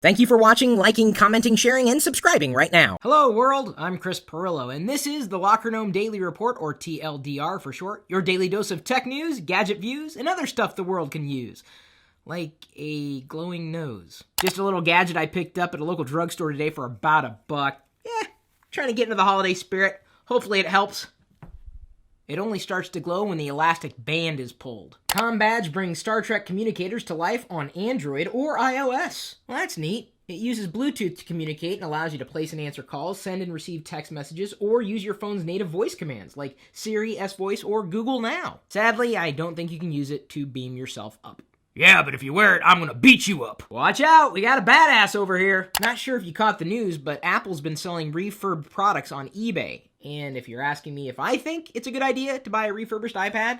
Thank you for watching, liking, commenting, sharing, and subscribing right now. Hello world, I'm Chris Pirillo, and this is the Locker Gnome Daily Report, or TLDR for short, your daily dose of tech news, gadget views, and other stuff the world can use. Like a glowing nose. Just a little gadget I picked up at a local drugstore today for about $1. Trying to get into the holiday spirit. Hopefully it helps. It only starts to glow when the elastic band is pulled. CommBadge brings Star Trek Communicators to life on Android or iOS. Well, that's neat. It uses Bluetooth to communicate and allows you to place and answer calls, send and receive text messages, or use your phone's native voice commands like Siri, S-Voice, or Google Now. Sadly, I don't think you can use it to beam yourself up. Yeah, but if you wear it, I'm gonna beat you up. Watch out, we got a badass over here. Not sure if you caught the news, but Apple's been selling refurbed products on eBay. And if you're asking me if I think it's a good idea to buy a refurbished iPad,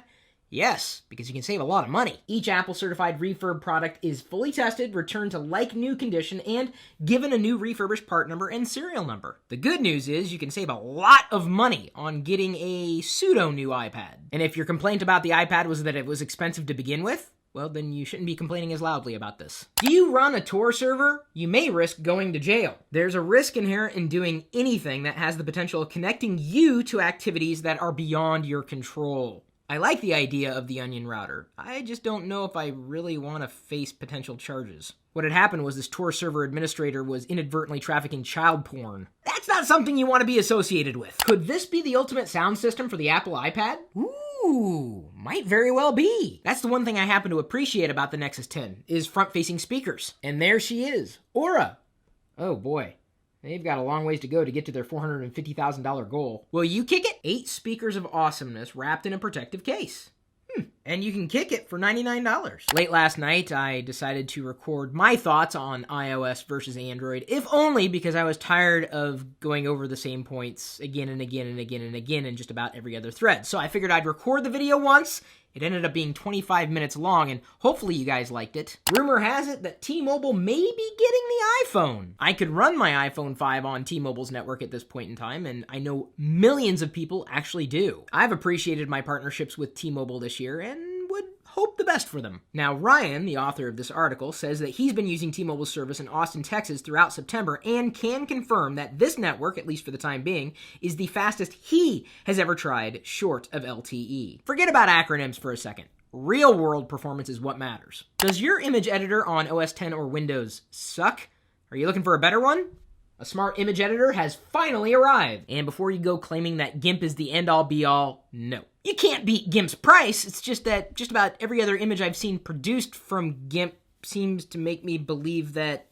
yes, because you can save a lot of money. Each Apple-certified refurb product is fully tested, returned to like-new condition, and given a new refurbished part number and serial number. The good news is you can save a lot of money on getting a pseudo-new iPad. And if your complaint about the iPad was that it was expensive to begin with, well, then you shouldn't be complaining as loudly about this. Do you run a Tor server? You may risk going to jail. There's a risk inherent in doing anything that has the potential of connecting you to activities that are beyond your control. I like the idea of the Onion router. I just don't know if I really want to face potential charges. What had happened was this Tor server administrator was inadvertently trafficking child porn. That's not something you want to be associated with. Could this be the ultimate sound system for the Apple iPad? Ooh, might very well be. That's the one thing I happen to appreciate about the Nexus 10, is front-facing speakers. And there she is, Aura. Oh boy, they've got a long ways to go to get to their $450,000 goal. Will you kick it? 8 speakers of awesomeness wrapped in a protective case. And you can kick it for $99. Late last night, I decided to record my thoughts on iOS versus Android, if only because I was tired of going over the same points again and again and again and again in just about every other thread. So I figured I'd record the video once. It ended up being 25 minutes long, and hopefully you guys liked it. Rumor has it that T-Mobile may be getting the iPhone. I could run my iPhone 5 on T-Mobile's network at this point in time, and I know millions of people actually do. I've appreciated my partnerships with T-Mobile this year, and would hope the best for them. Now, Ryan, the author of this article, says that he's been using T-Mobile's service in Austin, Texas throughout September and can confirm that this network, at least for the time being, is the fastest he has ever tried short of LTE. Forget about acronyms for a second. Real-world performance is what matters. Does your image editor on OS X or Windows suck? Are you looking for a better one? A smart image editor has finally arrived. And before you go claiming that GIMP is the end-all be-all, no. You can't beat GIMP's price. It's just that just about every other image I've seen produced from GIMP seems to make me believe that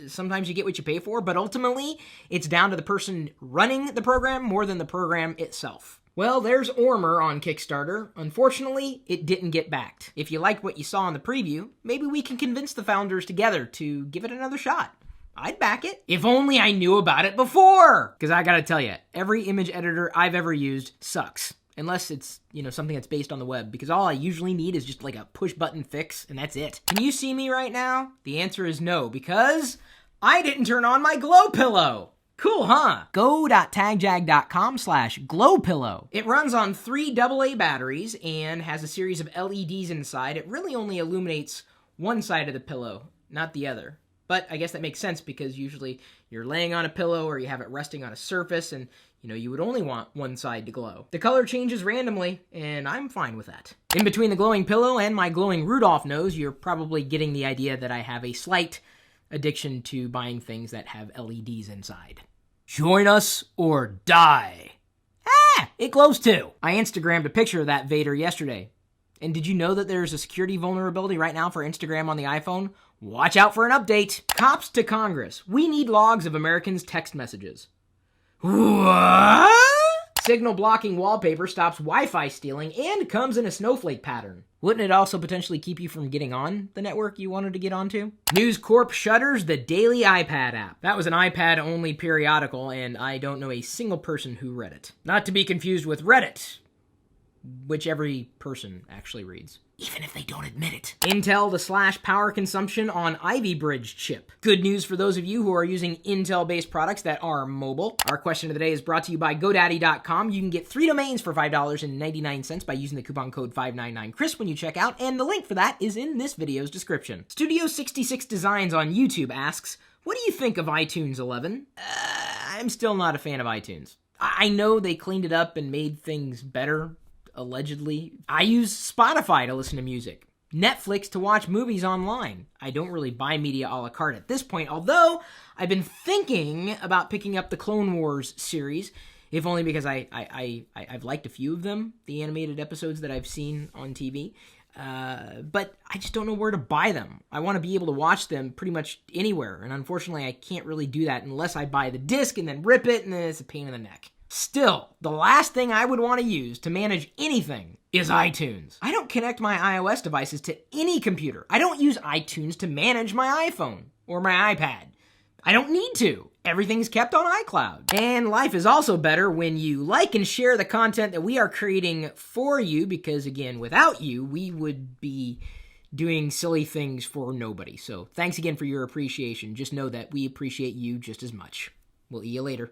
sometimes you get what you pay for, but ultimately it's down to the person running the program more than the program itself. Well, there's Ormer on Kickstarter. Unfortunately, it didn't get backed. If you liked what you saw in the preview, maybe we can convince the founders together to give it another shot. I'd back it. If only I knew about it before! Because I gotta tell you, every image editor I've ever used sucks. Unless it's, something that's based on the web. Because all I usually need is just like a push-button fix, and that's it. Can you see me right now? The answer is no, because I didn't turn on my glow pillow. Cool, huh? Go.tagjag.com/glowpillow. It runs on 3 AA batteries and has a series of LEDs inside. It really only illuminates one side of the pillow, not the other. But I guess that makes sense because usually you're laying on a pillow or you have it resting on a surface and, you would only want one side to glow. The color changes randomly, and I'm fine with that. In between the glowing pillow and my glowing Rudolph nose, you're probably getting the idea that I have a slight addiction to buying things that have LEDs inside. Join us or die. It glows too. I Instagrammed a picture of that Vader yesterday. And did you know that there's a security vulnerability right now for Instagram on the iPhone? Watch out for an update. Cops to Congress. We need logs of Americans' text messages. What? Signal blocking wallpaper stops Wi-Fi stealing and comes in a snowflake pattern. Wouldn't it also potentially keep you from getting on the network you wanted to get onto? News Corp shutters the daily iPad app. That was an iPad-only periodical, and I don't know a single person who read it. Not to be confused with Reddit. which every person actually reads, even if they don't admit it. Intel to slash power consumption on Ivy Bridge chip. Good news for those of you who are using Intel-based products that are mobile. Our question of the day is brought to you by GoDaddy.com. You can get 3 domains for $5.99 by using the coupon code 599CHRIS when you check out, and the link for that is in this video's description. Studio66 Designs on YouTube asks, what do you think of iTunes 11? I'm still not a fan of iTunes. I know they cleaned it up and made things better, allegedly. I use Spotify to listen to music, Netflix to watch movies online. I don't really buy media a la carte at this point, although I've been thinking about picking up the Clone Wars series, if only because I've liked a few of them, the animated episodes that I've seen on TV. But I just don't know where to buy them. I want to be able to watch them pretty much anywhere, and unfortunately I can't really do that unless I buy the disc and then rip it, and then it's a pain in the neck. Still, the last thing I would want to use to manage anything is iTunes. I don't connect my iOS devices to any computer. I don't use iTunes to manage my iPhone or my iPad. I don't need to. Everything's kept on iCloud. And life is also better when you like and share the content that we are creating for you, because again, without you, we would be doing silly things for nobody. So thanks again for your appreciation. Just know that we appreciate you just as much. We'll see you later.